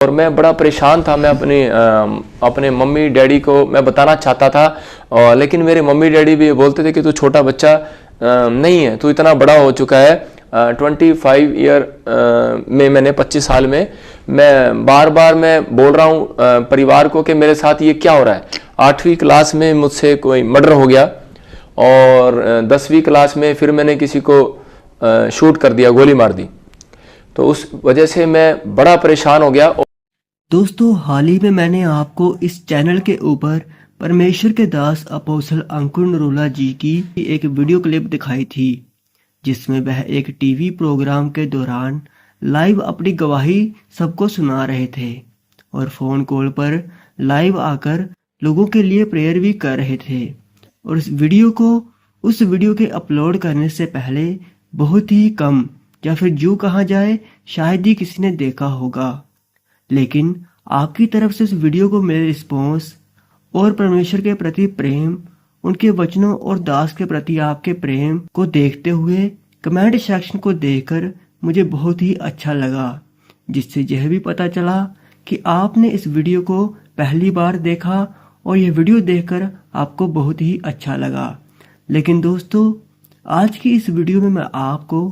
और मैं बड़ा परेशान था। मैं अपने मम्मी डैडी को मैं बताना चाहता था, लेकिन मेरे मम्मी डैडी भी बोलते थे कि तू छोटा बच्चा नहीं है, तू इतना बड़ा हो चुका है। 25 ईयर में मैंने 25 साल में मैं बार बार मैं बोल रहा हूँ परिवार को कि मेरे साथ ये क्या हो रहा है। 8वीं क्लास में मुझसे कोई मर्डर हो गया और 10वीं क्लास में फिर मैंने किसी को शूट कर दिया, गोली मार दी। तो उस वजह से मैं बड़ा परेशान हो गया। दोस्तों, हाल ही में मैंने आपको इस चैनल के ऊपर परमेश्वर के दास अपोस्टल अंकुर नरोला जी की एक वीडियो क्लिप दिखाई थी, जिसमें वह एक टीवी प्रोग्राम के दौरान लाइव अपनी गवाही सबको सुना रहे थे और फोन कॉल पर लाइव आकर लोगों के लिए प्रेयर भी कर रहे थे। और उस वीडियो के अपलोड करने से पहले बहुत ही कम, या फिर जो कहा जाए शायद ही किसी ने देखा होगा। लेकिन आपकी तरफ से उस वीडियो को मिले रिस्पॉन्स और परमेश्वर के प्रति प्रेम, उनके वचनों और दास के प्रति आपके प्रेम को देखते हुए कमेंट सेक्शन को देखकर मुझे बहुत ही अच्छा लगा, जिससे यह भी पता चला कि आपने इस वीडियो को पहली बार देखा और यह वीडियो देखकर आपको बहुत ही अच्छा लगा। लेकिन दोस्तों, आज की इस वीडियो में मैं आपको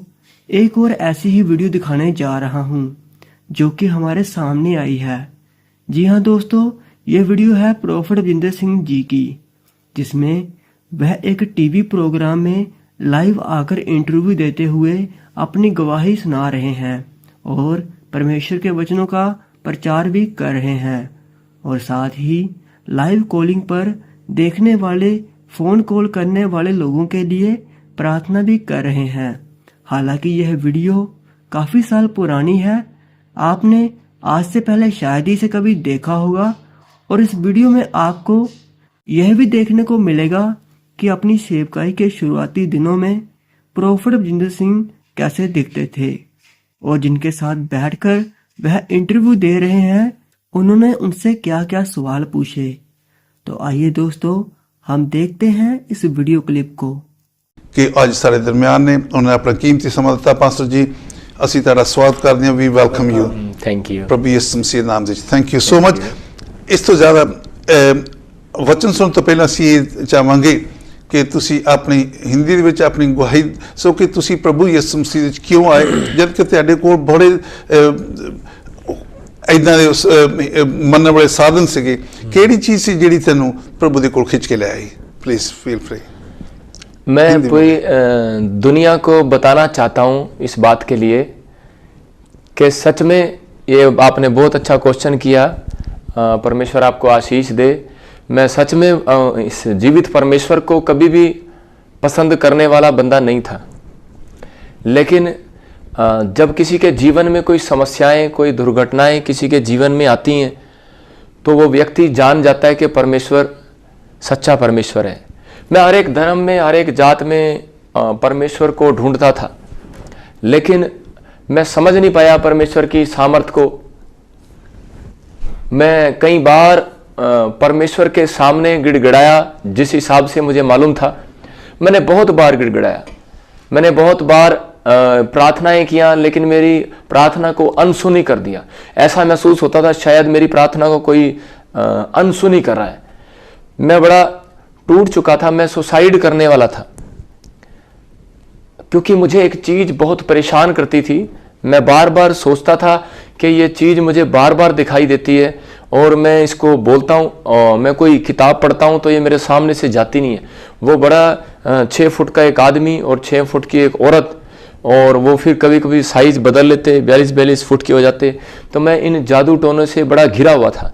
एक और ऐसी ही वीडियो दिखाने जा रहा हूं जो कि हमारे सामने आई है। जी हाँ दोस्तों, यह वीडियो है प्रोफेट रविंदर सिंह जी की, जिसमें वह एक टीवी प्रोग्राम में लाइव आकर इंटरव्यू देते हुए अपनी गवाही सुना रहे हैं और परमेश्वर के वचनों का प्रचार भी कर रहे हैं, और साथ ही लाइव कॉलिंग पर देखने वाले, फोन कॉल करने वाले लोगों के लिए प्रार्थना भी कर रहे हैं। हालांकि यह वीडियो काफी साल पुरानी है, आपने आज से पहले शायद ही इसे कभी देखा होगा। और इस वीडियो में आपको यह भी देखने को मिलेगा कि अपनी सेवकाई के शुरुआती दिनों में प्रोफेट रविंदर सिंह कैसे दिखते थे और जिनके साथ बैठकर वह इंटरव्यू दे रहे हैं, उन्होंने उनसे क्या क्या सवाल पूछे। तो आइए दोस्तों, हम देखते हैं इस वीडियो क्लिप को। कि आज सारे दरमियान ने उन्होंने अपना कीमती समा दिता। पास्टर जी, ਅਸੀਂ ਤੁਹਾਡਾ ਸਵਾਗਤ ਕਰਦੇ ਹਾਂ। ਵੀ ਵੈਲਕਮ ਯੂ। Thank you. ਪ੍ਰਭੂ ਯਿਸੂ ਮਸੀਹ ਦੇ ਨਾਮ ਵਿੱਚ ਥੈਂਕ ਯੂ ਸੋ ਮਚ। ਇਸ ਤੋਂ ਜ਼ਿਆਦਾ ਵਚਨ ਸੁਣਨ ਤੋਂ ਪਹਿਲਾਂ ਅਸੀਂ ਇਹ ਚਾਹਾਂਗੇ ਕਿ ਤੁਸੀਂ ਆਪਣੀ ਹਿੰਦੀ ਦੇ ਵਿੱਚ ਆਪਣੀ ਗਵਾਹੀ ਸੋ ਕਿ ਤੁਸੀਂ ਪ੍ਰਭੂ ਯਿਸੂ ਮਸੀਹ ਵਿੱਚ ਕਿਉਂ ਆਏ, ਜਦ ਕਿ ਤੁਹਾਡੇ ਕੋਲ ਬੜੇ ਇਦਾਂ ਦੇ ਮੰਨਣ ਵਾਲੇ ਸਾਧਨ ਸੀਗੇ। ਕਿਹੜੀ ਚੀਜ਼ ਸੀ ਜਿਹੜੀ ਤੈਨੂੰ ਪ੍ਰਭੂ ਦੇ ਕੋਲ ਖਿੱਚ ਕੇ ਲੈ ਆਈ? Please feel free. मैं पूरी दुनिया को बताना चाहता हूँ इस बात के लिए कि सच में ये आपने बहुत अच्छा क्वेश्चन किया। परमेश्वर आपको आशीष दे। मैं सच में इस जीवित परमेश्वर को कभी भी पसंद करने वाला बंदा नहीं था, लेकिन जब किसी के जीवन में कोई समस्याएं, कोई दुर्घटनाएं किसी के जीवन में आती हैं, तो वो व्यक्ति जान जाता है कि परमेश्वर सच्चा परमेश्वर है। मैं हर एक धर्म में, हर एक जात में परमेश्वर को ढूंढता था, लेकिन मैं समझ नहीं पाया परमेश्वर की सामर्थ को। मैं कई बार परमेश्वर के सामने गिड़गिड़ाया, जिस हिसाब से मुझे मालूम था। मैंने बहुत बार गिड़गिड़ाया, मैंने बहुत बार प्रार्थनाएं किया, लेकिन मेरी प्रार्थना को अनसुनी कर दिया। ऐसा महसूस होता था शायद मेरी प्रार्थना को कोई अनसुनी कर रहा है। मैं बड़ा टूट चुका था, मैं सुसाइड करने वाला था, क्योंकि मुझे एक चीज बहुत परेशान करती थी। मैं बार बार सोचता था कि ये चीज मुझे बार बार दिखाई देती है और मैं इसको बोलता हूँ, और मैं कोई किताब पढ़ता हूँ तो ये मेरे सामने से जाती नहीं है। वो बड़ा 6 फुट का एक आदमी और 6 फुट की एक औरत, और वो फिर कभी कभी साइज बदल लेते, 42-42 फुट के हो जाते। तो मैं इन जादू टोनों से बड़ा घिरा हुआ था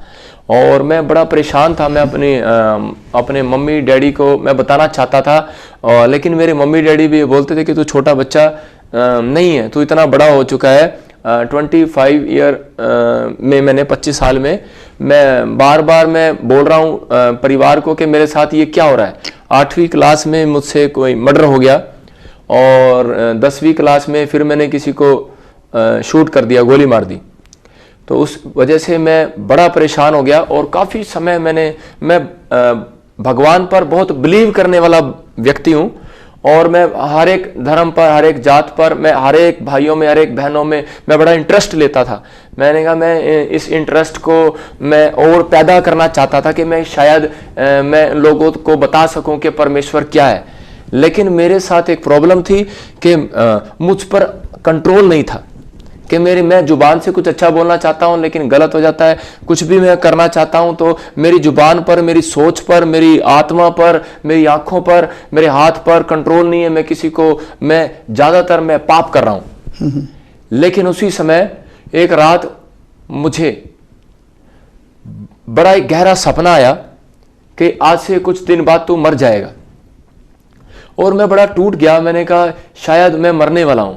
और मैं बड़ा परेशान था। मैं अपने मम्मी डैडी को मैं बताना चाहता था, लेकिन मेरे मम्मी डैडी भी बोलते थे कि तू छोटा बच्चा नहीं है, तू इतना बड़ा हो चुका है। 25 ईयर में मैंने 25 साल में मैं बार बार मैं बोल रहा हूँ परिवार को कि मेरे साथ ये क्या हो रहा है। 8वीं क्लास में मुझसे कोई मर्डर हो गया और 10वीं क्लास में फिर मैंने किसी को शूट कर दिया, गोली मार दी। तो उस वजह से मैं बड़ा परेशान हो गया और काफ़ी समय मैं भगवान पर बहुत बिलीव करने वाला व्यक्ति हूँ, और मैं हर एक धर्म पर, हर एक जात पर, मैं हर एक भाइयों में, हर एक बहनों में मैं बड़ा इंटरेस्ट लेता था। मैंने कहा मैं इस इंटरेस्ट को मैं और पैदा करना चाहता था कि मैं शायद मैं लोगों को बता सकूं कि परमेश्वर क्या है। लेकिन मेरे साथ एक प्रॉब्लम थी कि मुझ पर कंट्रोल नहीं था कि मैं जुबान से कुछ अच्छा बोलना चाहता हूं लेकिन गलत हो जाता है। कुछ भी मैं करना चाहता हूं तो मेरी जुबान पर, मेरी सोच पर, मेरी आत्मा पर, मेरी आंखों पर, मेरे हाथ पर कंट्रोल नहीं है। मैं किसी को, मैं ज्यादातर मैं पाप कर रहा हूं। लेकिन उसी समय एक रात मुझे बड़ा एक गहरा सपना आया कि आज से कुछ दिन बाद तू मर जाएगा। और मैं बड़ा टूट गया। मैंने कहा शायद मैं मरने वाला हूं।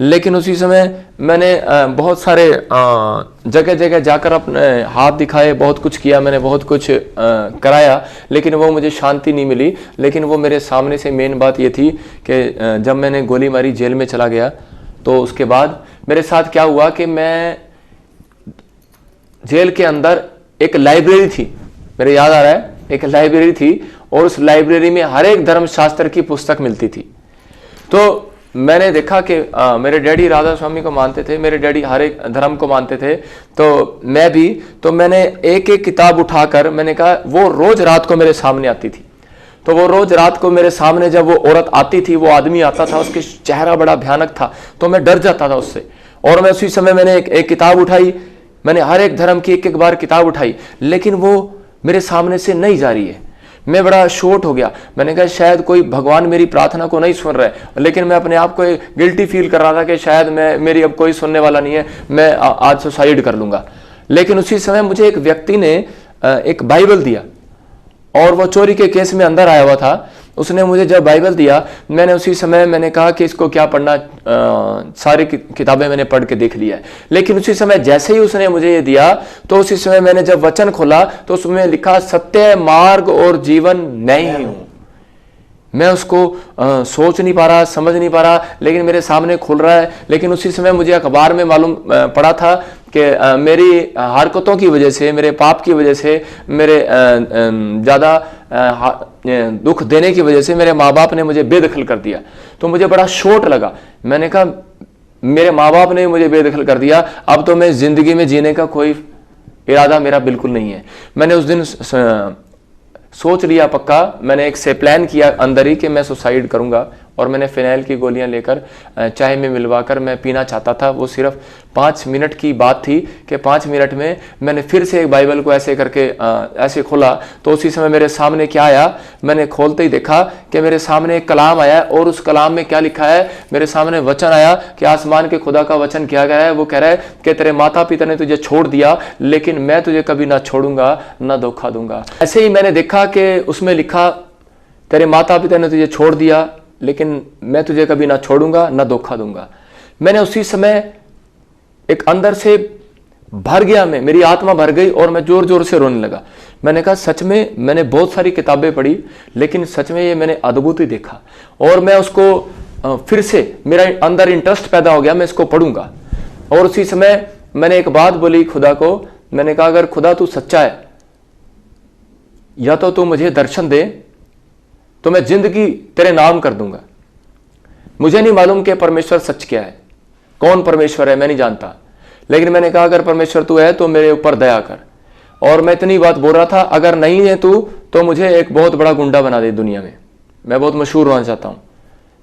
लेकिन उसी समय मैंने बहुत सारे जगह जगह जाकर अपने हाथ दिखाए, बहुत कुछ किया, मैंने बहुत कुछ कराया, लेकिन वो मुझे शांति नहीं मिली। लेकिन वो मेरे सामने से मेन बात ये थी कि जब मैंने गोली मारी, जेल में चला गया, तो उसके बाद मेरे साथ क्या हुआ कि मैं जेल के अंदर एक लाइब्रेरी थी, मेरे याद आ रहा है, एक लाइब्रेरी थी और उस लाइब्रेरी में हर एक धर्मशास्त्र की पुस्तक मिलती थी। तो मैंने देखा कि मेरे डैडी राधा स्वामी को मानते थे, मेरे डैडी हर एक धर्म को मानते थे, तो मैं भी, तो मैंने एक एक किताब उठाकर, मैंने कहा, वो रोज रात को मेरे सामने आती थी। तो वो रोज रात को मेरे सामने जब वो औरत आती थी, वो आदमी आता था, उसके चेहरा बड़ा भयानक था, तो मैं डर जाता था उससे। और मैं उसी समय मैंने एक किताब उठाई, मैंने हर एक धर्म की एक एक बार किताब उठाई, लेकिन वो मेरे सामने से नहीं जा रही है। मैं बड़ा शॉर्ट हो गया। मैंने कहा शायद कोई भगवान मेरी प्रार्थना को नहीं सुन रहा है। लेकिन मैं अपने आप को गिल्टी फील कर रहा था कि शायद मेरी अब कोई सुनने वाला नहीं है, मैं आज सुसाइड कर लूंगा। लेकिन उसी समय मुझे एक व्यक्ति ने एक बाइबल दिया, और वो चोरी के केस में अंदर आया हुआ था। उसने मुझे जब बाइबल दिया, मैंने उसी समय मैंने कहा कि इसको क्या पढ़ना, सारी किताबें मैंने पढ़ के देख लिया है। लेकिन उसी समय जैसे ही उसने मुझे ये दिया, तो उसी समय मैंने जब वचन खोला तो उसमें लिखा, सत्य, मार्ग और जीवन मैं ही हूं। मैं उसको सोच नहीं पा रहा, समझ नहीं पा रहा, लेकिन मेरे सामने खुल रहा है। लेकिन उसी समय मुझे अखबार में मालूम पड़ा था कि मेरी हरकतों की वजह से, मेरे पाप की वजह से, मेरे ज़्यादा दुख देने की वजह से मेरे माँ बाप ने मुझे बेदखल कर दिया। तो मुझे बड़ा शॉक लगा। मैंने कहा मेरे माँ बाप ने मुझे बेदखल कर दिया, अब तो मैं जिंदगी में जीने का कोई इरादा मेरा बिल्कुल नहीं है। मैंने उस दिन सोच लिया पक्का, मैंने एक से प्लान किया अंदर ही कि मैं सुसाइड करूंगा। और मैंने फिनाइल की गोलियां लेकर चाय में मिलवाकर मैं पीना चाहता था। वो सिर्फ 5 मिनट की बात थी कि 5 मिनट में मैंने फिर से एक बाइबल को ऐसे करके ऐसे खोला, तो उसी समय मेरे सामने क्या आया, मैंने खोलते ही देखा कि मेरे सामने एक कलाम आया। और उस कलाम में क्या लिखा है, मेरे सामने वचन आया कि आसमान के खुदा का वचन क्या कह रहा है। वो कह रहा है कि तेरे माता पिता ने तुझे छोड़ दिया, लेकिन मैं तुझे कभी ना छोड़ूंगा, ना धोखा दूंगा। ऐसे ही मैंने देखा कि उसमें लिखा, तेरे माता पिता ने तुझे छोड़ दिया, लेकिन मैं तुझे कभी ना छोड़ूंगा, ना धोखा दूंगा। मैंने उसी समय एक अंदर से भर गया, मेरी आत्मा भर गई और मैं जोर जोर से रोने लगा। मैंने कहा सच में मैंने बहुत सारी किताबें पढ़ी, लेकिन सच में ये मैंने अद्भुत ही देखा। और मैं उसको फिर से, मेरा अंदर इंटरेस्ट पैदा हो गया, मैं इसको पढ़ूंगा। और उसी समय मैंने एक बात बोली खुदा को, मैंने कहा अगर खुदा तू सच्चा है, या तो तू मुझे दर्शन दे, तो मैं जिंदगी तेरे नाम कर दूंगा। मुझे नहीं मालूम कि परमेश्वर सच क्या है, कौन परमेश्वर है मैं नहीं जानता, लेकिन मैंने कहा अगर परमेश्वर तू है तो मेरे ऊपर दया कर। और मैं इतनी बात बोल रहा था, अगर नहीं है तू तो मुझे एक बहुत बड़ा गुंडा बना दे दुनिया में, मैं बहुत मशहूर होना चाहता हूं,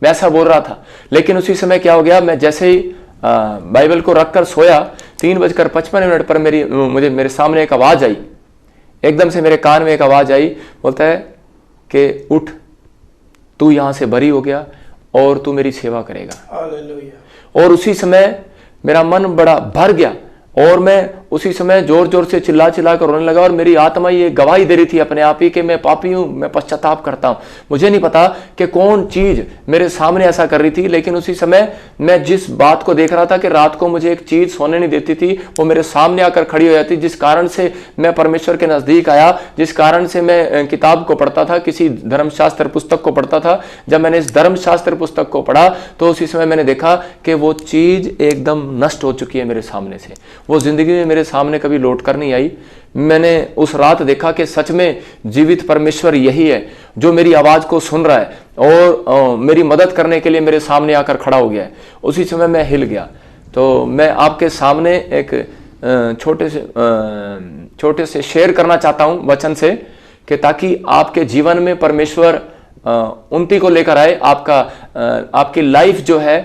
मैं ऐसा बोल रहा था। लेकिन उसी समय क्या हो गया, मैं जैसे ही बाइबल को रखकर सोया, 3:55 पर मेरे सामने एक आवाज आई, एकदम से मेरे कान में एक आवाज आई, बोलता है कि उठ, तू यहां से बरी हो गया और तू मेरी सेवा करेगा। हालेलुया। और उसी समय मेरा मन बड़ा भर गया और मैं उसी समय जोर जोर से चिल्ला चिल्ला कर रोने लगा। और मेरी आत्मा ये गवाही दे रही थी अपने आप ही कि मैं पापी हूं, मैं पश्चाताप करता हूं। मुझे नहीं पता कि कौन चीज मेरे सामने ऐसा कर रही थी, लेकिन उसी समय मैं जिस बात को देख रहा था कि रात को मुझे एक चीज सोने नहीं देती थी, वो मेरे सामने आकर खड़ी हो जाती, जिस कारण से मैं परमेश्वर के नजदीक आया, जिस कारण से मैं किताब को पढ़ता था, किसी धर्मशास्त्र पुस्तक को पढ़ता था। जब मैंने इस धर्मशास्त्र पुस्तक को पढ़ा तो उसी समय मैंने देखा कि वो चीज एकदम नष्ट हो चुकी है मेरे सामने से, वो जिंदगी में मेरे सामने कभी लौट कर नहीं आई। मैंने उस रात देखा कि सच में जीवित परमेश्वर यही है जो मेरी आवाज को सुन रहा है और मेरी मदद करने के लिए मेरे सामने आकर खड़ा हो गया है। उसी समय मैं हिल गया। तो मैं आपके सामने एक छोटे से शेयर करना चाहता हूं वचन से, कि ताकि आपके जीवन में परमेश्वर उन्नति को लेकर आए, आपकी लाइफ जो है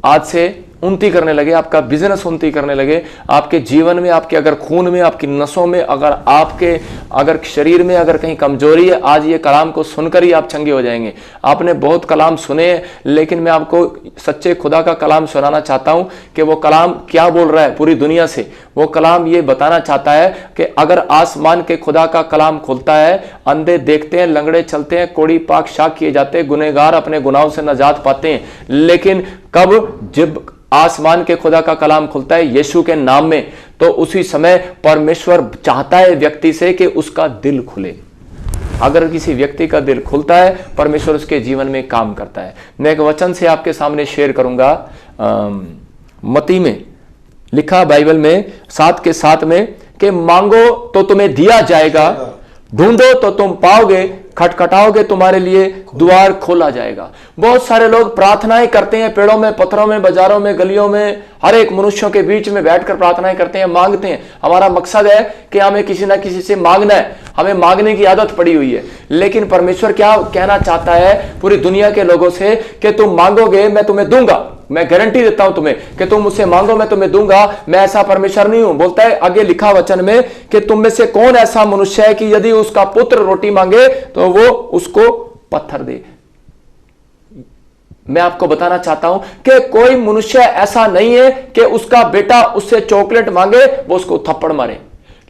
आज से उन्नति करने लगे, आपका बिजनेस उन्नति करने लगे, आपके जीवन में, आपके अगर खून में, आपकी नसों में, अगर शरीर में अगर कहीं कमजोरी है, आज ये कलाम को सुनकर ही आप चंगे हो जाएंगे। आपने बहुत कलाम सुने, लेकिन मैं आपको सच्चे खुदा का कलाम सुनाना चाहता हूं कि वो कलाम क्या बोल रहा है पूरी दुनिया से। वो कलाम ये बताना चाहता है कि अगर आसमान के खुदा का कलाम खुलता है, अंधे देखते हैं, लंगड़े चलते हैं, कोड़ी पाक शाक किए जाते हैं, गुनहगार अपने गुनाहों से नजात पाते हैं। लेकिन कब? जब आसमान के खुदा का कलाम खुलता है यीशु के नाम में, तो उसी समय परमेश्वर चाहता है व्यक्ति से कि उसका दिल खुले। अगर किसी व्यक्ति का दिल खुलता है, परमेश्वर उसके जीवन में काम करता है। मैं एक वचन से आपके सामने शेयर करूंगा। मत्ती में लिखा बाइबल में 7:7 में कि मांगो तो तुम्हें दिया जाएगा, ढूंढो तो तुम पाओगे, खटखटाओगे तुम्हारे लिए द्वार खोला जाएगा। बहुत सारे लोग प्रार्थनाएं करते हैं, पेड़ों में, पत्थरों में, बाजारों में, गलियों में, हर एक मनुष्यों के बीच में बैठकर प्रार्थनाएं करते हैं, मांगते हैं। हमारा मकसद है कि हमें किसी ना किसी से मांगना है, हमें मांगने की आदत पड़ी हुई है। लेकिन परमेश्वर क्या कहना चाहता है पूरी दुनिया के लोगों से कि तुम मांगोगे मैं तुम्हें दूंगा। मैं गारंटी देता हूं तुम्हें कि तुम मुझसे मांगो मैं तुम्हें दूंगा। मैं ऐसा परमेश्वर नहीं हूं। बोलता है आगे लिखा वचन में कि तुम में से कौन ऐसा मनुष्य है कि यदि उसका पुत्र रोटी मांगे तो वो उसको पत्थर दे। मैं आपको बताना चाहता हूं कि कोई मनुष्य ऐसा नहीं है कि उसका बेटा उससे चॉकलेट मांगे वो उसको थप्पड़ मारे।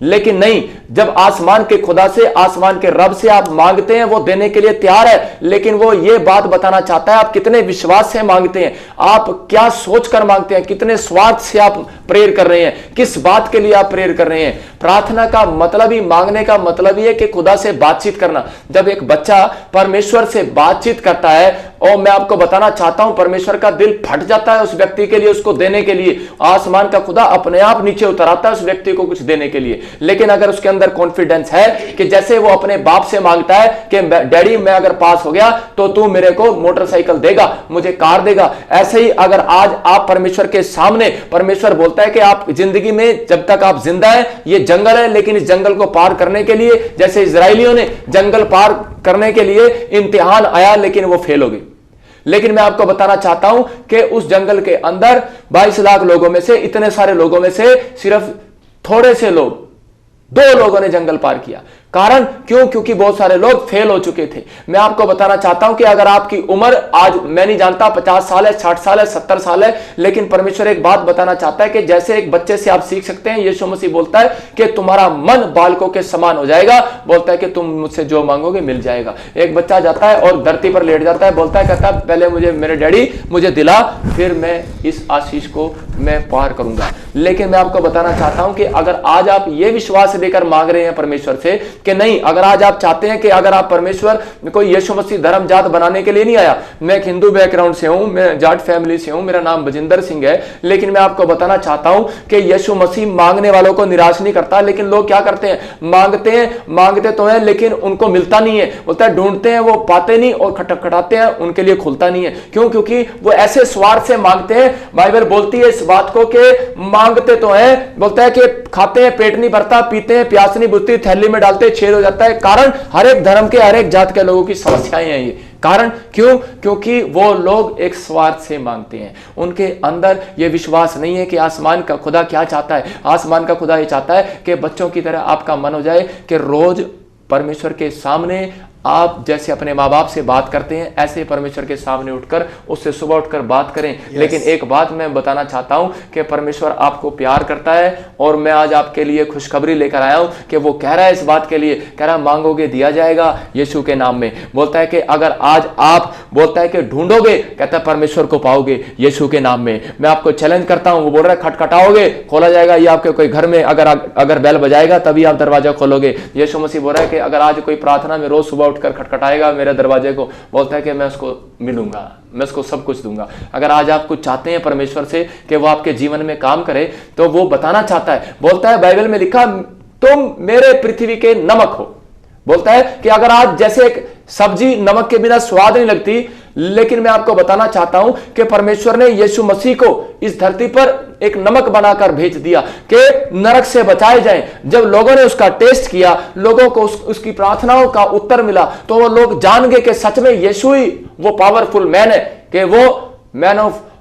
लेकिन नहीं, जब आसमान के खुदा से, आसमान के रब से आप मांगते हैं, वो देने के लिए तैयार है। लेकिन वो ये बात बताना चाहता है आप कितने विश्वास से मांगते हैं, आप क्या सोचकर मांगते हैं, कितने स्वार्थ से आप प्रेयर कर रहे हैं, किस बात के लिए आप प्रेयर कर रहे हैं। प्रार्थना का मतलब ही, मांगने का मतलब ही है कि खुदा से बातचीत करना। जब एक बच्चा परमेश्वर से बातचीत करता है, और मैं आपको बताना चाहता हूं परमेश्वर का दिल फट जाता है उस व्यक्ति के लिए, उसको देने के लिए। आसमान का खुदा अपने आप नीचे उतर आता है उस व्यक्ति को कुछ देने के लिए। लेकिन अगर उसके अंदर कॉन्फिडेंस है कि जैसे वो अपने बाप से मांगता है कि डैडी मैं अगर पास हो गया तो तू मेरे को मोटरसाइकिल देगा, मुझे कार देगा, ऐसे ही अगर आज आप परमेश्वर के सामने, परमेश्वर बोलता है कि आप जिंदगी में जब तक आप जिंदा है, ये जंगल है, लेकिन इस जंगल को पार करने के लिए, जैसे इजरायलियों ने जंगल पार करने के लिए इम्तिहान आया लेकिन वो फेल हो गए। लेकिन मैं आपको बताना चाहता हूं कि उस जंगल के अंदर 22 लाख लोगों में से, इतने सारे लोगों में से सिर्फ थोड़े से लोग, 2 लोगों ने जंगल पार किया। कारण क्यों? क्योंकि बहुत सारे लोग फेल हो चुके थे। मैं आपको बताना चाहता हूं कि अगर आपकी उम्र आज मैं नहीं जानता 50 साल है, 60 साल है, 70 साल है, लेकिन परमेश्वर एक बात बताना चाहता है कि जैसे एक बच्चे से आप सीख सकते हैं। यीशु मसीह बोलता है कि तुम्हारा मन बालकों के समान हो जाएगा। बोलता है कि तुम मुझसे जो मांगोगे मिल जाएगा। एक बच्चा जाता है और धरती पर लेट जाता है, बोलता है कहता है पहले मुझे मेरे डैडी मुझे दिला, फिर मैं इस आशीष को मैं पार करूंगा। लेकिन मैं आपको बताना चाहता हूं कि अगर आज आप ये विश्वास लेकर मांग रहे हैं परमेश्वर से कि नहीं, अगर आज आप चाहते हैं कि अगर आप परमेश्वर कोई यीशु मसीह धर्म जात बनाने के लिए नहीं आया, मैं एक हिंदू बैकग्राउंड से हूं, मैं जाट फैमिली से हूं, मेरा नाम बजिंदर सिंह है, लेकिन मैं आपको बताना चाहता हूं कि यीशु मसीह मांगने वालों को निराश नहीं करता। लेकिन लोग क्या करते हैं, मांगते तो हैं लेकिन उनको मिलता नहीं है। बोलता है ढूंढते हैं वो पाते नहीं, और खटखटाते हैं उनके लिए खुलता नहीं है। क्यों? क्योंकि वो ऐसे स्वार्थ से मांगते हैं। बाइबल बोलती है इस बात को कि मांगते तो हैं, बोलता है कि खाते हैं पेट नहीं भरता, पीते हैं प्यास नहीं बुझती, थैली में डालते छेद हो जाता है। कारण हर एक धर्म के, हर एक जात के लोगों की समस्याएं हैं ये। कारण क्यों? क्योंकि वो लोग एक स्वार्थ से मांगते हैं। उनके अंदर ये विश्वास नहीं है कि आसमान का खुदा क्या चाहता है। आसमान का खुदा ये चाहता है कि बच्चों की तरह आपका मन हो जाए कि रोज परमेश्वर के सामने आप जैसे अपने माँ बाप से बात करते हैं, ऐसे परमेश्वर के सामने उठकर, उससे सुबह उठकर बात करें। लेकिन एक बात मैं बताना चाहता हूं कि परमेश्वर आपको प्यार करता है, और मैं आज आपके लिए खुशखबरी लेकर आया हूं कि वो कह रहा है इस बात के लिए, कह रहा है मांगोगे दिया जाएगा यीशु के नाम में। बोलता है कि अगर आज आप, बोलता है कि ढूंढोगे, कहता है परमेश्वर को पाओगे यीशु के नाम में। मैं आपको चैलेंज करता हूं, वो बोल रहा है खटखटाओगे खोला जाएगा। ये आपके कोई घर में अगर बेल बजाएगा तभी आप दरवाजा खोलोगे। यीशु मसीह बोल रहा है कि अगर आज कोई प्रार्थना में रोज सुबह उठकर खटखटाएगा मेरे दरवाजे को, बोलता है कि मैं उसको मिलूंगा, मैं उसको सब कुछ दूंगा। अगर आज आप कुछ चाहते हैं परमेश्वर से कि वो आपके जीवन में काम करे, तो वो बताना चाहता है। बोलता है बाइबल में लिखा तुम मेरे पृथ्वी के नमक हो। बोलता है कि अगर आज जैसे एक सब्जी नमक के बिना स्वाद नहीं लगती, लेकिन मैं आपको बताना चाहता हूं कि परमेश्वर ने यीशु मसीह को इस धरती पर एक नमक बनाकर भेज दिया कि नरक से बचाए जाएं। जब लोगों ने उसका टेस्ट किया, लोगों को उसकी प्रार्थनाओं का उत्तर मिला, तो वो लोग जान गए कि सच में यीशु ही वो पावरफुल मैन है, कि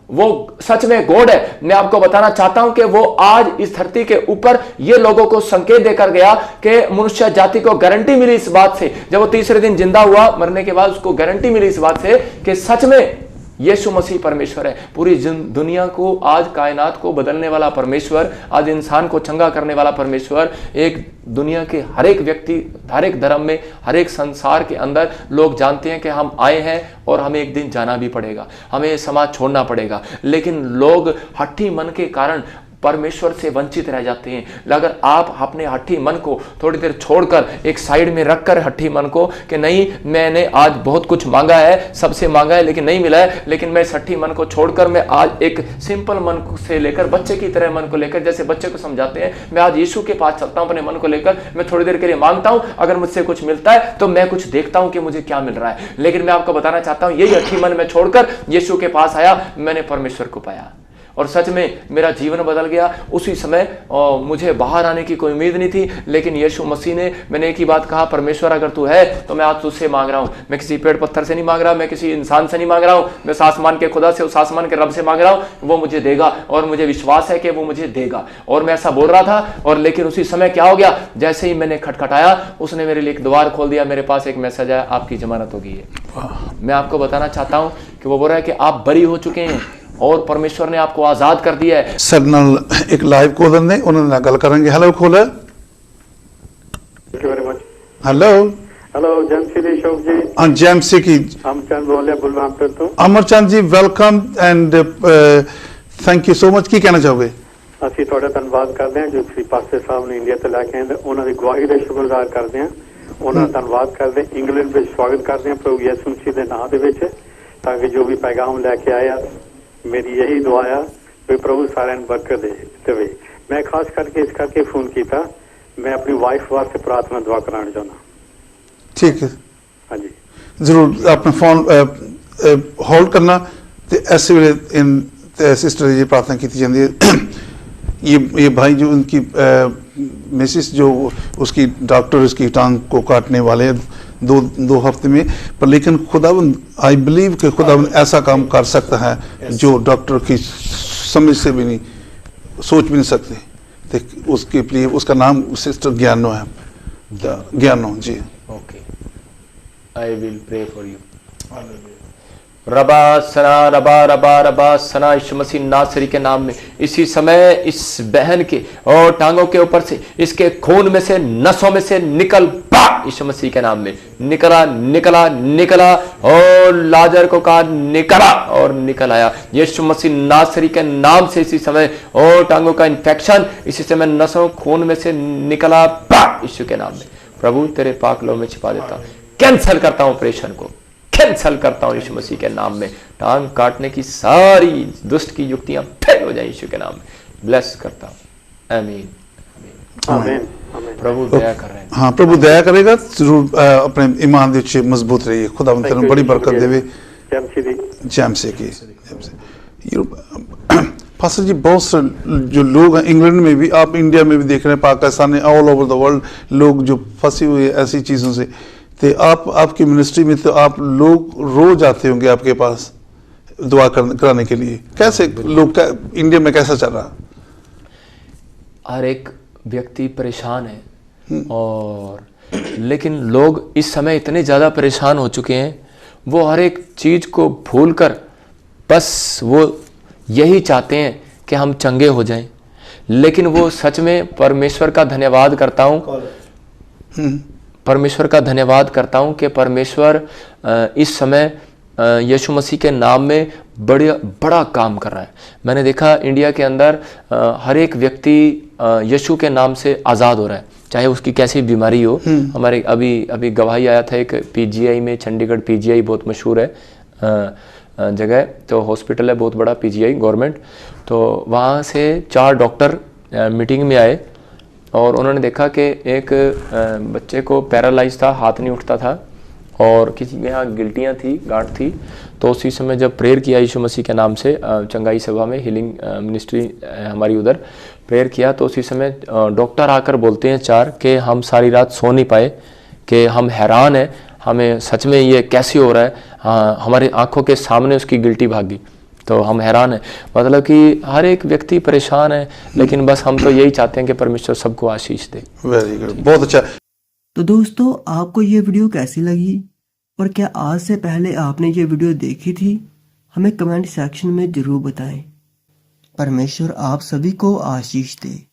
वो सच में गॉड है। मैं आपको बताना चाहता हूं कि वो आज इस धरती के ऊपर ये लोगों को संकेत देकर गया कि मनुष्य जाति को गारंटी मिली इस बात से, जब वो तीसरे दिन जिंदा हुआ मरने के बाद, उसको गारंटी मिली इस बात से कि सच में यीशु मसीह परमेश्वर है। पूरी दुनिया को, आज कायनात को बदलने वाला परमेश्वर, आज इंसान को चंगा करने वाला परमेश्वर, एक दुनिया के हर एक व्यक्ति, हर एक धर्म में, हर एक संसार के अंदर लोग जानते हैं कि हम आए हैं और हमें एक दिन जाना भी पड़ेगा, हमें ये समाज छोड़ना पड़ेगा। लेकिन लोग हट्ठी मन के कारण परमेश्वर से वंचित रह जाते हैं। अगर आप अपने हट्ठी मन को थोड़ी देर छोड़कर एक साइड में रखकर हट्ठी मन को कि नहीं, मैंने आज बहुत कुछ मांगा है, सबसे मांगा है लेकिन नहीं मिला है, लेकिन मैं इस हट्ठी मन को छोड़कर मैं आज एक सिंपल मन से लेकर, बच्चे की तरह मन को लेकर, जैसे बच्चे को समझाते हैं, मैं आज यीशु के पास चलता हूं अपने मन को लेकर, मैं थोड़ी देर के लिए मांगता हूं, अगर मुझसे कुछ मिलता है तो मैं कुछ देखता हूं कि मुझे क्या मिल रहा है। लेकिन मैं आपको बताना चाहता हूं, यही हट्ठी मन में छोड़कर यीशु के पास आया, मैंने परमेश्वर को पाया और सच में मेरा जीवन बदल गया। उसी समय मुझे बाहर आने की कोई उम्मीद नहीं थी, लेकिन यीशु मसीह ने, मैंने एक ही बात कहा, परमेश्वर अगर तू है तो मैं आज तुझसे मांग रहा हूं। मैं किसी पेड़ पत्थर से नहीं मांग रहा, मैं किसी इंसान से नहीं मांग रहा हूं, मैं आसमान के खुदा से, उस आसमान के रब से मांग रहा हूं। वो मुझे देगा और मुझे विश्वास है कि वो मुझे देगा। और मैं ऐसा बोल रहा था, और लेकिन उसी समय क्या हो गया, जैसे ही मैंने खटखटाया, उसने मेरे लिए एक द्वार खोल दिया। मेरे पास एक मैसेज आया, आपकी जमानत हो गई है। मैं आपको बताना चाहता हूं कि वो बोल रहा है कि आप बरी हो चुके हैं और परमेश्वर ने आपको आजाद कर दिया है। सर नाल एक लाइव कॉलर ने, उन्होंने नाल गल करेंगे। Hello caller. Thank you very much. Hello hello Jamshed शोक जी। हाँ जेएमसी की अमरचंद बोल रहा बुलवानपुर तो। Amarchand ji welcome and thank you so much. ਕੀ ਕਹਿਣਾ ਚਾਹੋਗੇ? ਅਸੀਂ ਤੁਹਾਡਾ ਧੰਨਵਾਦ ਕਰਦੇ ਹਾਂ ਜੋ ਤੁਸੀਂ ਪਾਸਟਰ ਸਾਹਿਬ ਨੂੰ ਇੰਡੀਆ ਤੋਂ ਲੈ ਕੇ ਆਏ, ਉਹਨਾਂ ਦੀ ਗਵਾਹੀ ਦਾ ਸ਼ੁਕਰਗੁਜ਼ਾਰ ਕਰਦੇ ਹਾਂ, ਉਹਨਾਂ ਦਾ ਧੰਨਵਾਦ ਕਰਦੇ ਹਾਂ। ਇੰਗਲੈਂਡ ਵਿੱਚ ਸਵਾਗਤ ਕਰਦੇ ਹਾਂ ਪ੍ਰਭੂ ਯਿਸੂ ਮਸੀਹ ਦੇ ਨਾਮ ਦੇ ਵਿੱਚ, ਤਾਂ ਕਿ ਜੋ ਵੀ ਪੈਗਾਮ ਲੈ ਕੇ ਆਇਆ, मेरी यही दुआ है कि प्रभु सारे बरकत देवे। मैं खास करके इस करके फोन किया, मैं अपनी वाइफ वास्ते प्रार्थना दुआ कराना चाहना। ठीक है, हाँ जी जरूर। आपने फोन होल्ड करना ते ऐसे वेले इन सिस्टर जी प्रार्थना की जाती है। ये भाई जो उनकी मिसिस जो उसकी डॉक्टर उसकी टांग को काटने वाले दो हफ्ते में, पर लेकिन खुदावंद आई बिलीव कि खुदावंद ऐसा काम कर सकता है जो डॉक्टर की समझ से भी नहीं, सोच भी नहीं सकते। तो उसके लिए उसका नाम सिस्टर ज्ञानो है। Gyano ji. Okay, I will pray for you. रबा सना रबा रबा रबा सना, यीशु मसीह नासरी के नाम में इसी समय इस बहन के और टांगों के ऊपर से, इसके खून में से, नसों में से निकल पा, यीशु मसीह के नाम में निकला निकला निकला, और लाजर को कहा निकला और निकल आया यीशु मसीह नासरी के नाम से। इसी समय और टांगों का इन्फेक्शन इसी समय नसों खून में से निकला पा, यीशु के नाम में। प्रभु तेरे पाक लो में छिपा देता हूं, कैंसल करता हूं ऑपरेशन को, कैंसल करता हूं यीशु मसीह के नाम में। टांग काटने की सारी दुष्ट की युक्तियां फेल हो जाए यीशु के नाम में। ब्लेस करता हूं, आमीन आमीन। प्रभु दया कर रहे हैं। हाँ, प्रभु दया करेगा जरूर। अपने ईमान दे विच मजबूत रहिए। खुदा तेन बड़ी बरकत देवे। जेएमसी की फासर जी, बहुत से जो लोग हैं इंग्लैंड में भी, आप इंडिया में भी देख रहे हैं, पाकिस्तान में, ऑल ओवर द वर्ल्ड लोग जो फंसे हुए ऐसी चीज़ों से। तो आपकी मिनिस्ट्री में तो आप लोग रोज आते होंगे आपके पास दुआ कराने के लिए। कैसे लोग इंडिया में कैसा चल रहा? हर एक व्यक्ति परेशान है, और लेकिन लोग इस समय इतने ज़्यादा परेशान हो चुके हैं, वो हर एक चीज़ को भूलकर बस वो यही चाहते हैं कि हम चंगे हो जाएं। लेकिन वो सच में परमेश्वर का धन्यवाद करता हूँ, परमेश्वर का धन्यवाद करता हूँ कि परमेश्वर इस समय यीशु मसीह के नाम में बड़ा काम कर रहा है। मैंने देखा इंडिया के अंदर हर एक व्यक्ति यीशु के नाम से आज़ाद हो रहा है, चाहे उसकी कैसी बीमारी हो। हमारे अभी गवाही आया था एक पीजीआई में, चंडीगढ़ पीजीआई बहुत मशहूर है जगह, तो हॉस्पिटल है बहुत बड़ा पीजीआई गवर्नमेंट। तो वहाँ से 4 डॉक्टर मीटिंग में आए और उन्होंने देखा कि एक बच्चे को पैरालाइज था, हाथ नहीं उठता था, और किसी के यहाँ गिल्टियाँ थी, गांठ थी। तो उसी समय जब प्रेयर किया यीशु मसीह के नाम से चंगाई सभा में, हीलिंग मिनिस्ट्री हमारी उधर प्रेयर किया, तो उसी समय डॉक्टर आकर बोलते हैं 4 कि हम सारी रात सो नहीं पाए, कि हम हैरान हैं, हमें सच में ये कैसे हो रहा है। हमारे आंखों के सामने उसकी गिल्टी भागी, तो हम हैरान हैं। मतलब कि हर एक व्यक्ति परेशान है, लेकिन बस हम तो यही चाहते हैं कि परमेश्वर सबको आशीष दे। वेरी गुड, बहुत अच्छा। तो दोस्तों, आपको ये वीडियो कैसी लगी और क्या आज से पहले आपने ये वीडियो देखी थी? हमें कमेंट सेक्शन में ज़रूर बताएं। परमेश्वर आप सभी को आशीष दे।